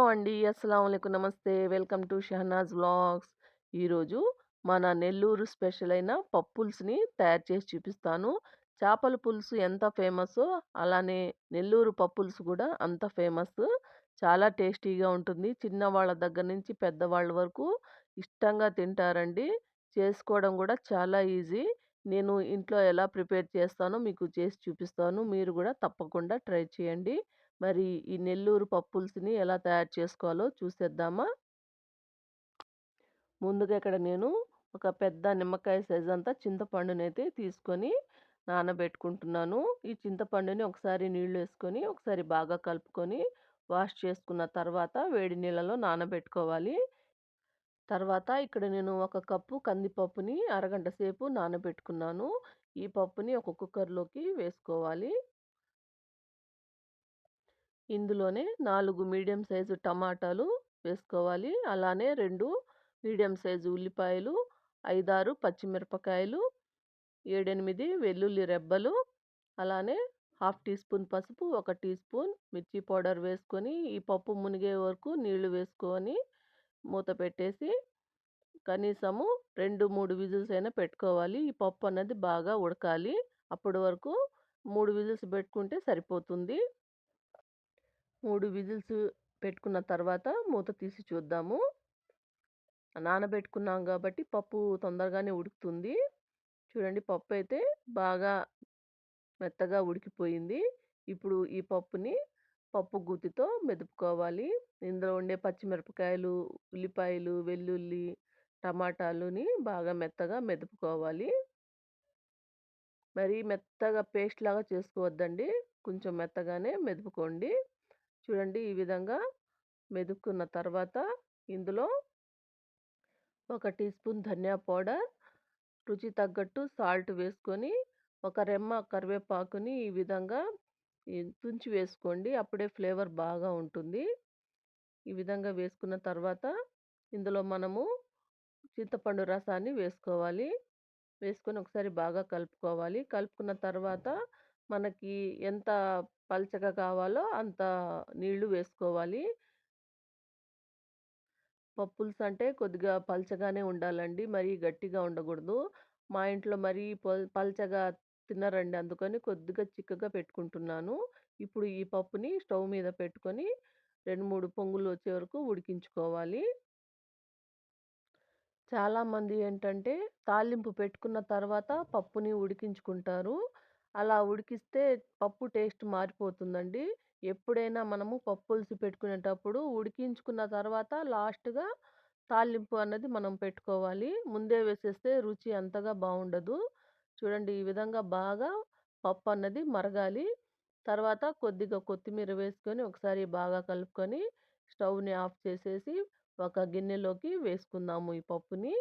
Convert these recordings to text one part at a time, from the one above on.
అండి. అస్సలాముఅలైకుం. నమస్తే. Welcome to Shahnaz vlogs. ఈరోజు మన నెల్లూరు స్పెషల్ అయిన పప్పుల్స్‌ని తయారు చేసి చూపిస్తాను. చేపల పులుసు ఎంత ఫేమస్సో అలానే నెల్లూరు పప్పుల్స్ కూడా అంత ఫేమస్. చాలా టేస్టీగా ఉంటుంది. చిన్నవాళ్ళ దగ్గర నుంచి పెద్దవాళ్ళ వరకు ఇష్టంగా తింటారండి. చేసుకోవడం కూడా చాలా ఈజీ. నేను ఇంట్లో ఎలా ప్రిపేర్ చేస్తానో మీకు చేసి చూపిస్తాను. మీరు కూడా తప్పకుండా ట్రై చేయండి. మరి ఈ నెల్లూరు పప్పుల్స్‌ని ఎలా తయారు చేసుకోవాలో చూసేద్దామా? ముందుగా ఇక్కడ నేను ఒక పెద్ద నిమ్మకాయ సైజ్ అంతా చింతపండునైతే తీసుకొని నానబెట్టుకుంటున్నాను. ఈ చింతపండుని ఒకసారి నీళ్ళేసుకొని, ఒకసారి బాగా కలుపుకొని, వాష్ చేసుకున్న తర్వాత వేడి నీళ్ళలో నానబెట్టుకోవాలి. తర్వాత ఇక్కడ నేను ఒక కప్పు కందిపప్పుని అరగంట సేపు నానబెట్టుకున్నాను. ఈ పప్పుని ఒక కుక్కర్‌లోకి వేసుకోవాలి. ఇందులోనే 4 మీడియం సైజు టమాటాలు వేసుకోవాలి. అలానే 2 మీడియం సైజు ఉల్లిపాయలు, 5, 6 పచ్చిమిరపకాయలు, 7, 8 వెల్లుల్లి రెబ్బలు, అలానే హాఫ్ టీ స్పూన్ పసుపు, 1 టీ స్పూన్ మిర్చి పౌడర్ వేసుకొని, ఈ పప్పు మునిగే వరకు నీళ్లు వేసుకొని మూత పెట్టేసి కనీసము 2, 3 విజిల్స్ అయినా పెట్టుకోవాలి. ఈ పప్పు అన్నది బాగా ఉడకాలి. అప్పటి వరకు 3 విజిల్స్ పెట్టుకుంటే సరిపోతుంది. 3 విజిల్స్ పెట్టుకున్న తర్వాత మూత తీసి చూద్దాము. నానబెట్టుకున్నాం గాబట్టి పప్పు తొందరగానే ఉడుకుతుంది. చూడండి పప్పయితే బాగా మెత్తగా ఉడికిపోయింది. ఇప్పుడు ఈ పప్పుని పప్పు గుత్తితో మెదుపుకోవాలి. ఇందులో ఉండే పచ్చిమిరపకాయలు, ఉల్లిపాయలు, వెల్లుల్లి, టమాటాలుని బాగా మెత్తగా మెదుపుకోవాలి. మరీ మెత్తగా పేస్ట్‌లాగా చేసుకోవద్దండి. కొంచెం మెత్తగానే మెదుపుకోండి. చూడండి ఈ విధంగా మెదుపుకున్న తర్వాత ఇందులో 1 టీ స్పూన్ ధనియా పౌడర్, రుచి తగ్గట్టు సాల్ట్ వేసుకొని, ఒక రెమ్మ కరివేపాకుని ఈ విధంగా తుంచి వేసుకోండి. అప్పుడే ఫ్లేవర్ బాగా ఉంటుంది. ఈ విధంగా వేసుకున్న తర్వాత ఇందులో మనము చింతపండు రసాన్ని వేసుకోవాలి. వేసుకొని ఒకసారి బాగా కలుపుకోవాలి. కలుపుకున్న తర్వాత మనకి ఎంత పల్చగా కావాలో అంత నీళ్లు వేసుకోవాలి. పప్పుల్స్ అంటే కొద్దిగా పల్చగానే ఉండాలండి. మరీ గట్టిగా ఉండకూడదు. మా ఇంట్లో మరీ పల్చగా తినరండి. అందుకని కొద్దిగా చిక్కగా పెట్టుకుంటున్నాను. ఇప్పుడు ఈ పప్పుని స్టవ్ మీద పెట్టుకొని 2, 3 పొంగులు వచ్చే వరకు ఉడికించుకోవాలి. చాలామంది ఏంటంటే తాలింపు పెట్టుకున్న తర్వాత పప్పుని ఉడికించుకుంటారు. అలా ఉడికిస్తే పప్పు టేస్ట్ మారిపోతుందండి. ఎప్పుడైనా మనము పప్పులుసు పెట్టుకునేటప్పుడు ఉడికించుకున్న తర్వాత లాస్ట్‌గా తాలింపు అన్నది మనం పెట్టుకోవాలి. ముందే వేసేస్తే రుచి అంతగా బావుండదు. చూడండి ఈ విధంగా బాగా పప్పు అన్నది మరగాలి. తర్వాత కొద్దిగా కొత్తిమీర వేసుకొని ఒకసారి బాగా కలుపుకొని స్టవ్‌ని ఆఫ్ చేసేసి ఒక గిన్నెలోకి వేసుకుందాము ఈ పప్పుని.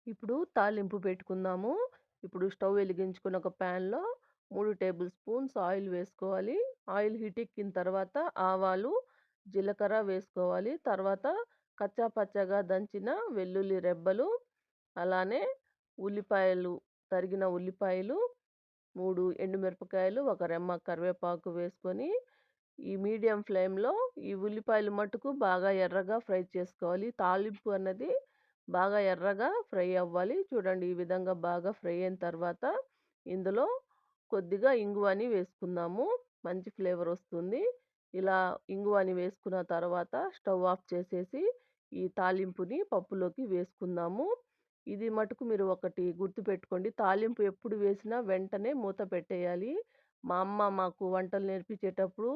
ఇప్పుడు తాలింపు పెట్టుకుందాము. ఇప్పుడు స్టవ్ వెలిగించుకొని ఒక ప్యాన్‌లో 3 టేబుల్ స్పూన్స్ ఆయిల్ వేసుకోవాలి. ఆయిల్ హీటెక్కిన తర్వాత ఆవాలు, జీలకర్ర వేసుకోవాలి. తర్వాత కచ్చా పచ్చాగా దంచిన వెల్లుల్లి రెబ్బలు, అలానే ఉల్లిపాయలు, తరిగిన ఉల్లిపాయలు, 3 ఎండుమిరపకాయలు, ఒక రెమ్మ కరివేపాకు వేసుకొని ఈ మీడియం ఫ్లేమ్‌లో ఈ ఉల్లిపాయలు మట్టుకు బాగా ఎర్రగా ఫ్రై చేసుకోవాలి. తాలింపు అన్నది బాగా ఎర్రగా ఫ్రై అవ్వాలి. చూడండి ఈ విధంగా బాగా ఫ్రై అయిన తర్వాత ఇందులో కొద్దిగా ఇంగువని వేసుకుందాము. మంచి ఫ్లేవర్ వస్తుంది. ఇలా ఇంగువని వేసుకున్న తర్వాత స్టవ్ ఆఫ్ చేసేసి ఈ తాలింపుని పప్పులోకి వేసుకుందాము. ఇది మటుకు మీరు ఒకటి గుర్తుపెట్టుకోండి. తాలింపు ఎప్పుడు వేసినా వెంటనే మూత పెట్టేయాలి. మా అమ్మ మాకు వంటలు నేర్పించేటప్పుడు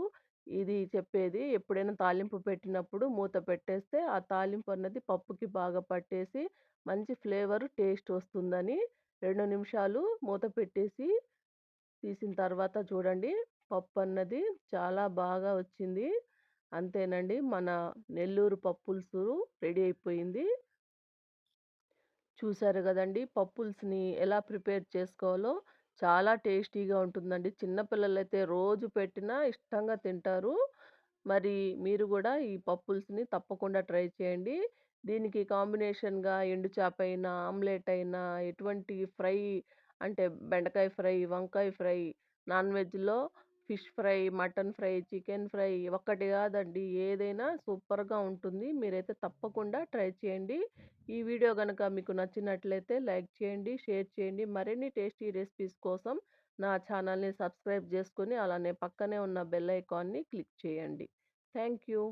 ఇది చెప్పేది. ఎప్పుడైనా తాలింపు పెట్టినప్పుడు మూత పెట్టేస్తే ఆ తాలింపు అన్నది పప్పుకి బాగా పట్టేసి మంచి ఫ్లేవర్, టేస్ట్ వస్తుందని. 2 నిమిషాలు మూత పెట్టేసి తీసిన తర్వాత చూడండి పప్పు అన్నది చాలా బాగా వచ్చింది. అంతేనండి మన నెల్లూరు పప్పులుసు రెడీ అయిపోయింది. చూసారు గదండీ! పప్పుల్స్‌ని ఎలా ప్రిపేర్ చేసుకోవాలో చాలా టేస్టీగా ఉంటుందండి. చిన్న పిల్లలైతే రోజు పెట్టినా ఇష్టంగా తింటారు. మరి మీరు గూడా ఈ పప్పుల్స్‌ని తప్పకుండా ట్రై చేయండి. దీనికి కాంబినేషన్‌గా ఎండు చేపైనా, ఆమ్లెట్ అయినా, ఎటువంటి ఫ్రై అంటే బెండకాయ ఫ్రై, వంకాయ ఫ్రై, నాన్ వెజ్‌లో fish fry, mutton fry, chicken fry ఒక్కటి గాదండి. ఏదైనా సూపర్‌గా ఉంటుంది. మీరైతే తప్పకుండా ట్రై చేయండి. ఈ వీడియో గనక మీకు నచ్చినట్లయితే లైక్ చేయండి, షేర్ చేయండి. మరిన్ని టేస్టీ రెసిపీస్ కోసం నా ఛానల్‌ని సబ్స్క్రైబ్ జేసుకొని, అలానే పక్కనే ఉన్న బెల్ ఐకాన్‌ని క్లిక్ చేయండి. Thank you.